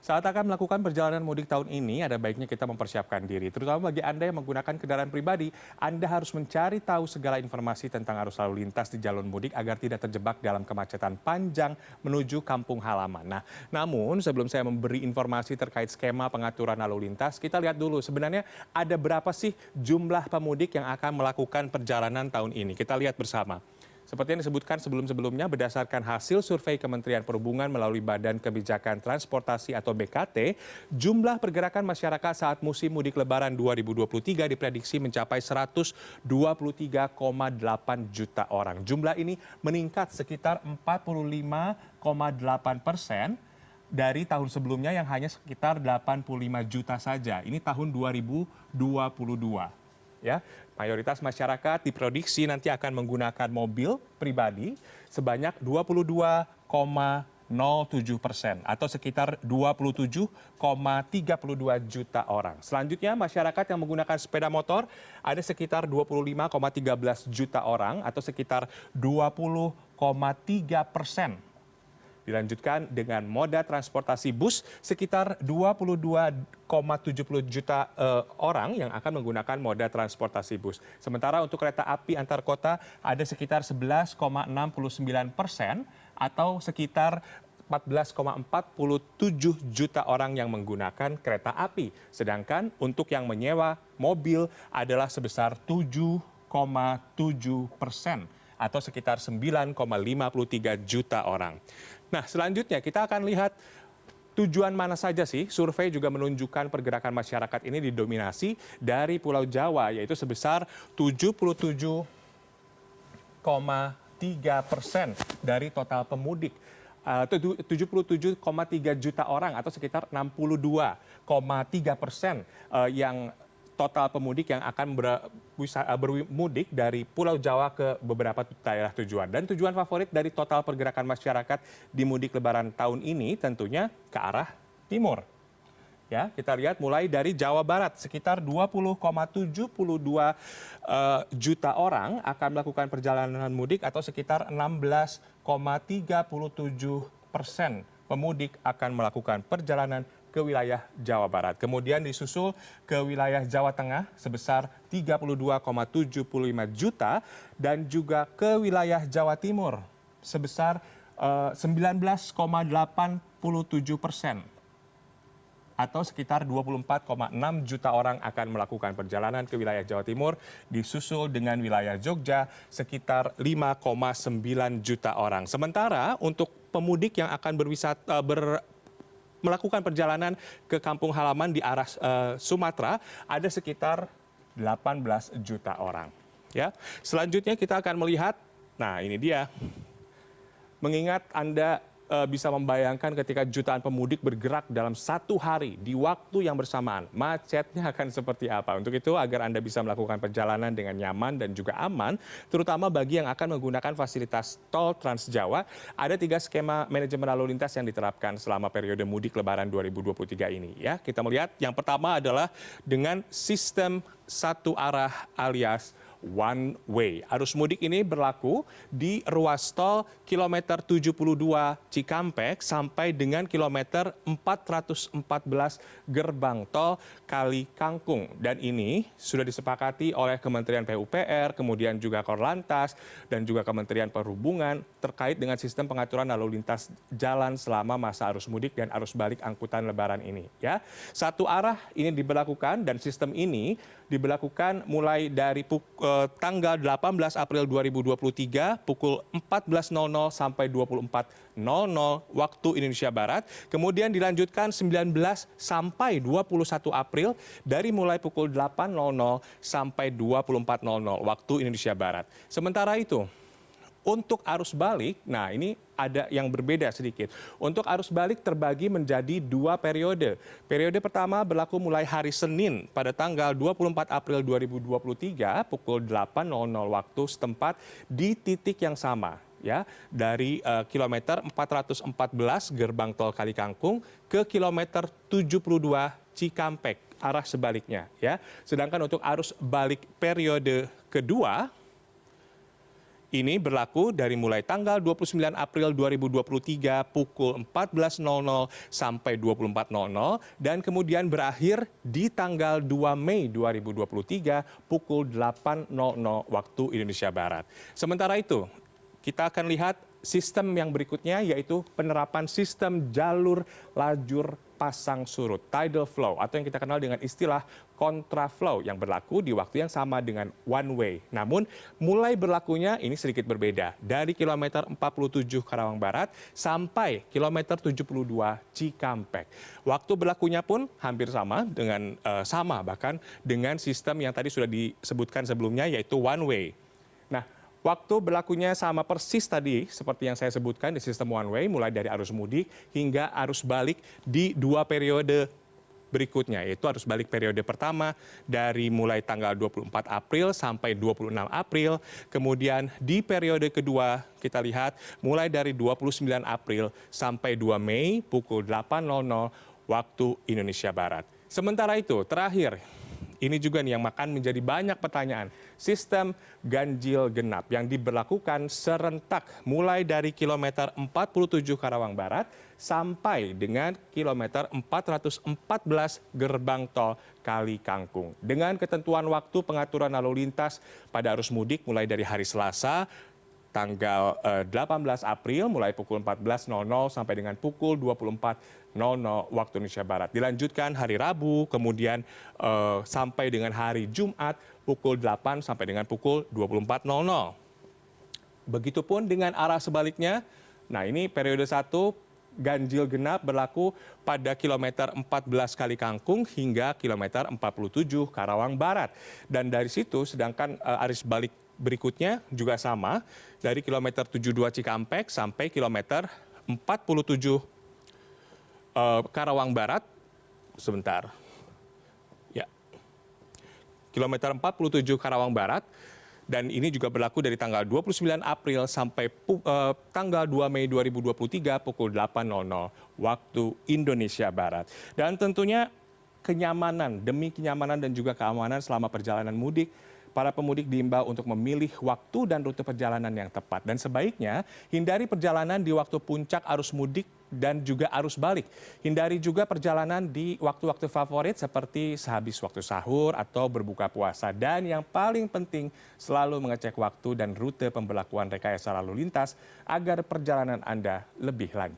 Saat akan melakukan perjalanan mudik tahun ini, ada baiknya kita mempersiapkan diri. Terutama bagi Anda yang menggunakan kendaraan pribadi, Anda harus mencari tahu segala informasi tentang arus lalu lintas di jalur mudik agar tidak terjebak dalam kemacetan panjang menuju kampung halaman. Nah, namun sebelum saya memberi informasi terkait skema pengaturan lalu lintas, kita lihat dulu sebenarnya ada berapa sih jumlah pemudik yang akan melakukan perjalanan tahun ini. Kita lihat bersama. Seperti yang disebutkan sebelum-sebelumnya, berdasarkan hasil survei Kementerian Perhubungan melalui Badan Kebijakan Transportasi atau BKT, jumlah pergerakan masyarakat saat musim mudik Lebaran 2023 diprediksi mencapai 123,8 juta orang. Jumlah ini meningkat sekitar 45,8% dari tahun sebelumnya yang hanya sekitar 85 juta saja. Ini tahun 2022. Ya, mayoritas masyarakat diprediksi nanti akan menggunakan mobil pribadi sebanyak 22,07% atau sekitar 27,32 juta orang. Selanjutnya masyarakat yang menggunakan sepeda motor ada sekitar 25,13 juta orang atau sekitar 20,3%. Dilanjutkan dengan moda transportasi bus sekitar 22,70 juta orang yang akan menggunakan moda transportasi bus. Sementara untuk kereta api antar kota ada sekitar 11,69% atau sekitar 14,47 juta orang yang menggunakan kereta api. Sedangkan untuk yang menyewa mobil adalah sebesar 7,7% atau sekitar 9,53 juta orang. Nah, selanjutnya kita akan lihat tujuan mana saja sih. Survei juga menunjukkan pergerakan masyarakat ini didominasi dari Pulau Jawa, yaitu sebesar 77,3% dari total pemudik. 77,3 juta orang atau sekitar 62,3% yang total pemudik yang akan bermudik dari Pulau Jawa ke beberapa daerah tujuan. Dan tujuan favorit dari total pergerakan masyarakat di mudik Lebaran tahun ini tentunya ke arah timur. Ya, kita lihat mulai dari Jawa Barat sekitar 20,72 juta orang akan melakukan perjalanan mudik atau sekitar 16,37% pemudik akan melakukan perjalanan ke wilayah Jawa Barat. Kemudian disusul ke wilayah Jawa Tengah sebesar 32,75 juta dan juga ke wilayah Jawa Timur sebesar 19,87% atau sekitar 24,6 juta orang akan melakukan perjalanan ke wilayah Jawa Timur, disusul dengan wilayah Jogja sekitar 5,9 juta orang. Sementara untuk pemudik yang akan melakukan perjalanan ke kampung halaman di arah Sumatera ada sekitar 18 juta orang. Ya, selanjutnya kita akan melihat, nah ini dia, mengingat Anda bisa membayangkan ketika jutaan pemudik bergerak dalam satu hari di waktu yang bersamaan, macetnya akan seperti apa. Untuk itu agar Anda bisa melakukan perjalanan dengan nyaman dan juga aman, terutama bagi yang akan menggunakan fasilitas tol Trans Jawa, ada 3 skema manajemen lalu lintas yang diterapkan selama periode mudik Lebaran 2023 ini. Ya, kita melihat yang pertama adalah dengan sistem satu arah alias one way. Arus mudik ini berlaku di ruas tol kilometer 72 Cikampek sampai dengan kilometer 414 gerbang tol Kali Kangkung. Dan ini sudah disepakati oleh Kementerian PUPR, kemudian juga Korlantas, dan juga Kementerian Perhubungan terkait dengan sistem pengaturan lalu lintas jalan selama masa arus mudik dan arus balik angkutan Lebaran ini. Ya, satu arah ini diberlakukan dan sistem ini diberlakukan mulai dari tanggal 18 April 2023 pukul 14.00 sampai 24.00 waktu Indonesia Barat. Kemudian dilanjutkan 19 sampai 21 April dari mulai pukul 8.00 sampai 24.00 waktu Indonesia Barat. Sementara itu, untuk arus balik, nah ini ada yang berbeda sedikit. Untuk arus balik terbagi menjadi 2 periode. Periode pertama berlaku mulai hari Senin pada tanggal 24 April 2023 pukul 8.00 waktu setempat di titik yang sama. Ya, dari kilometer 414 gerbang tol Kali Kangkung ke kilometer 72 Cikampek arah sebaliknya. Ya, sedangkan untuk arus balik periode kedua Ini berlaku dari mulai tanggal 29 April 2023 pukul 14.00 sampai 24.00 dan kemudian berakhir di tanggal 2 Mei 2023 pukul 8.00 waktu Indonesia Barat. Sementara itu, kita akan lihat sistem yang berikutnya yaitu penerapan sistem jalur lajur pasang surut, tidal flow, atau yang kita kenal dengan istilah kontraflow yang berlaku di waktu yang sama dengan one way. Namun mulai berlakunya ini sedikit berbeda dari kilometer 47 Karawang Barat sampai kilometer 72 Cikampek. Waktu berlakunya pun hampir sama dengan bahkan dengan sistem yang tadi sudah disebutkan sebelumnya yaitu one way. Nah, waktu berlakunya sama persis tadi seperti yang saya sebutkan di sistem one way mulai dari arus mudik hingga arus balik di dua periode berikutnya, yaitu arus balik periode pertama dari mulai tanggal 24 April sampai 26 April. Kemudian di periode kedua kita lihat mulai dari 29 April sampai 2 Mei pukul 8.00 waktu Indonesia Barat. Sementara itu terakhir, ini juga nih yang akan menjadi banyak pertanyaan. Sistem ganjil genap yang diberlakukan serentak mulai dari kilometer 47 Karawang Barat sampai dengan kilometer 414 gerbang tol Kali Kangkung. Dengan ketentuan waktu pengaturan lalu lintas pada arus mudik mulai dari hari Selasa tanggal 18 April mulai pukul 14.00 sampai dengan pukul 24.00 waktu Indonesia Barat. Dilanjutkan hari Rabu, kemudian sampai dengan hari Jumat pukul 8 sampai dengan pukul 24.00. Begitupun dengan arah sebaliknya. Nah, ini periode 1 ganjil genap berlaku pada kilometer 14 Kali Kangkung hingga kilometer 47 Karawang Barat. Dan dari situ sedangkan arus balik berikutnya juga sama dari kilometer 72 Cikampek sampai kilometer 47 Karawang Barat. Sebentar. Ya. Kilometer 47 Karawang Barat. Dan ini juga berlaku dari tanggal 29 April sampai tanggal 2 Mei 2023 pukul 8.00 waktu Indonesia Barat. Dan tentunya demi kenyamanan dan juga keamanan selama perjalanan mudik, para pemudik diimbau untuk memilih waktu dan rute perjalanan yang tepat. Dan sebaiknya hindari perjalanan di waktu puncak arus mudik dan juga arus balik. Hindari juga perjalanan di waktu-waktu favorit seperti sehabis waktu sahur atau berbuka puasa. Dan yang paling penting selalu mengecek waktu dan rute pemberlakuan rekayasa lalu lintas agar perjalanan Anda lebih lancar.